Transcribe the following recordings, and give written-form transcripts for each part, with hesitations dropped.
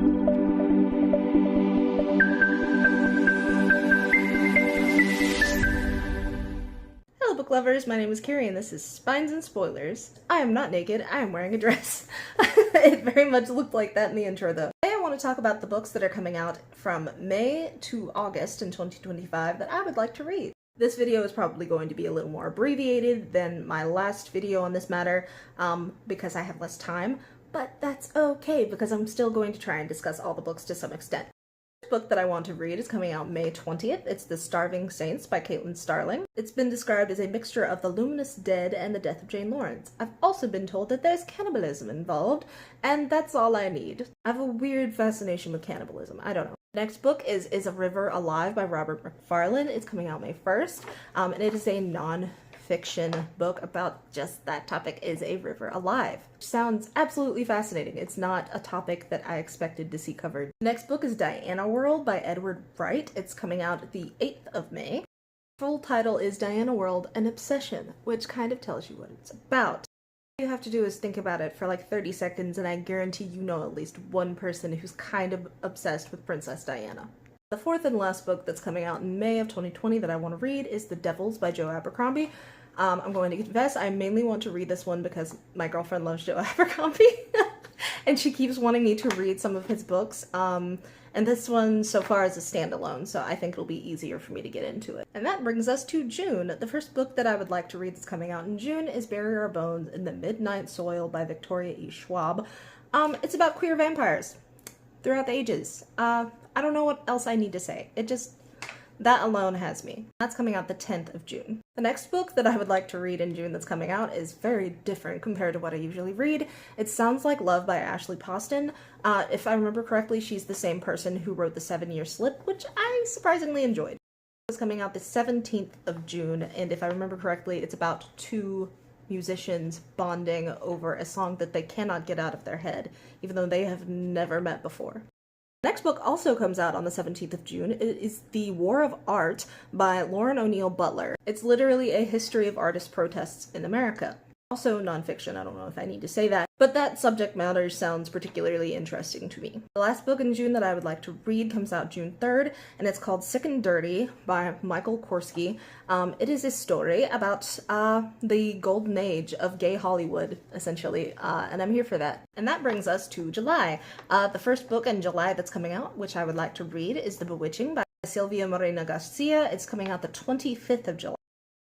Hello book lovers, my name is Carrie and this is Spines and Spoilers. I am not naked, I am wearing a dress. It very much looked like that in the intro though. Today I want to talk about the books that are coming out from May to August in 2025 that I would like to read. This video is probably going to be a little more abbreviated than my last video on this matter because I have less time, but that's okay because I'm still going to try and discuss all the books to some extent. The book that I want to read is coming out May 20th. It's The Starving Saints by Caitlin Starling. It's been described as a mixture of The Luminous Dead and The Death of Jane Lawrence. I've also been told that there's cannibalism involved, and that's all I need. I have a weird fascination with cannibalism. I don't know. The next book is A River Alive by Robert Macfarlane. It's coming out May 1st, and it is a non-fiction book about just that topic, is a river alive. Sounds absolutely fascinating. It's not a topic that I expected to see covered. The next book is Diana World by Edward Wright. It's coming out the 8th of May. Full title is Diana World, An Obsession, which kind of tells you what it's about. All you have to do is think about it for like 30 seconds and I guarantee you know at least one person who's kind of obsessed with Princess Diana. The fourth and last book that's coming out in May of 2020 that I want to read is The Devils by Joe Abercrombie. I'm going to confess, I mainly want to read this one because my girlfriend loves Joe Abercrombie and she keeps wanting me to read some of his books. And this one so far is a standalone, so I think it'll be easier for me to get into it. And that brings us to June. The first book that I would like to read that's coming out in June is Bury Our Bones in the Midnight Soil by Victoria E. Schwab. It's about queer vampires throughout the ages. I don't know what else I need to say. That alone has me. That's coming out the 10th of June. The next book that I would like to read in June that's coming out is very different compared to what I usually read. It Sounds Like Love by Ashley Poston. If I remember correctly, she's the same person who wrote The 7-Year Slip, which I surprisingly enjoyed. It's coming out the 17th of June, and if I remember correctly, it's about two musicians bonding over a song that they cannot get out of their head, even though they have never met before. Next book also comes out on the 17th of June. It is The War of Art by Lauren O'Neill Butler. It's literally a history of artist protests in America. Also nonfiction, I don't know if I need to say that, but that subject matter sounds particularly interesting to me. The last book in June that I would like to read comes out June 3rd, and it's called Sick and Dirty by Michael Korsky. It is a story about the golden age of gay Hollywood, essentially, and I'm here for that. And that brings us to July. The first book in July that's coming out, which I would like to read, is The Bewitching by Silvia Morena Garcia. It's coming out the 25th of July.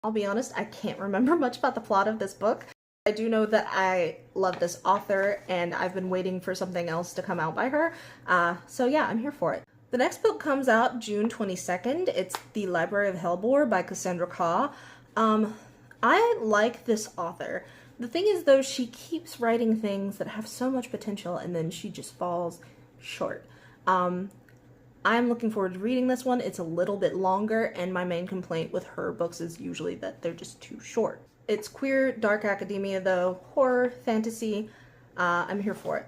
I'll be honest, I can't remember much about the plot of this book. I do know that I love this author and I've been waiting for something else to come out by her. So yeah, I'm here for it. The next book comes out June 22nd. It's The Library of Hellbore by Cassandra Khaw. I like this author. The thing is though, she keeps writing things that have so much potential and then she just falls short. I'm looking forward to reading this one. It's a little bit longer and my main complaint with her books is usually that they're just too short. It's queer, dark academia though, horror, fantasy. I'm here for it.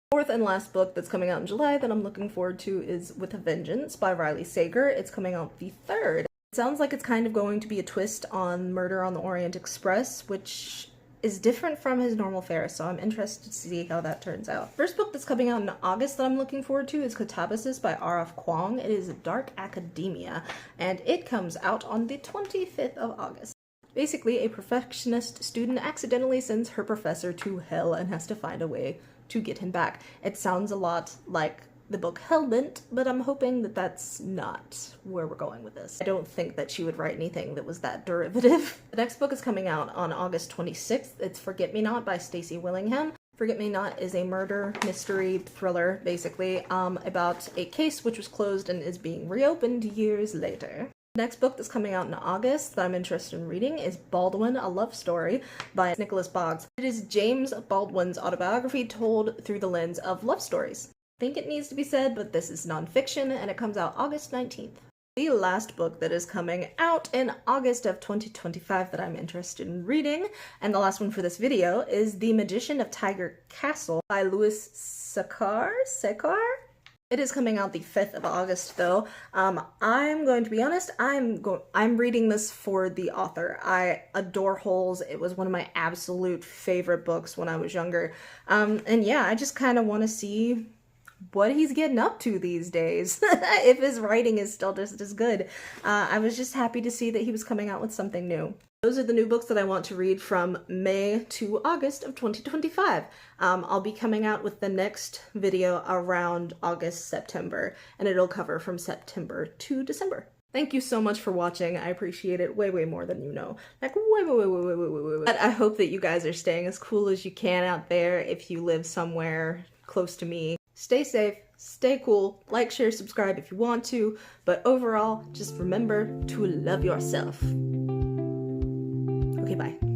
Fourth and last book that's coming out in July that I'm looking forward to is With a Vengeance by Riley Sager. It's coming out the 3rd. It sounds like it's kind of going to be a twist on Murder on the Orient Express, which is different from his normal fare, so I'm interested to see how that turns out. First book that's coming out in August that I'm looking forward to is Catabasis by R.F. Kuang. It is dark academia, and it comes out on the 25th of August. Basically, a perfectionist student accidentally sends her professor to hell and has to find a way to get him back. It sounds a lot like the book Hellbent, but I'm hoping that that's not where we're going with this. I don't think that she would write anything that was that derivative. The next book is coming out on August 26th. It's Forget Me Not by Stacey Willingham. Forget Me Not is a murder mystery thriller, basically, about a case which was closed and is being reopened years later. The next book that's coming out in August that I'm interested in reading is Baldwin, A Love Story by Nicholas Boggs. It is James Baldwin's autobiography told through the lens of love stories. I think it needs to be said, but this is nonfiction and it comes out August 19th. The last book that is coming out in August of 2025 that I'm interested in reading, and the last one for this video, is The Magician of Tiger Castle by Louis Sekar? It is coming out the 5th of August though. I'm going to be honest, I'm reading this for the author. I adore Holes. It was one of my absolute favorite books when I was younger. And yeah, I just kind of want to see what he's getting up to these days, if his writing is still just as good. I was just happy to see that he was coming out with something new. Those are the new books that I want to read from May to August of 2025. I'll be coming out with the next video around August, September, and it'll cover from September to December. Thank you so much for watching. I appreciate it way, way more than you know. Like, way. But I hope that you guys are staying as cool as you can out there if you live somewhere close to me. Stay safe, stay cool, like, share, subscribe if you want to, but overall, just remember to love yourself. Okay, bye.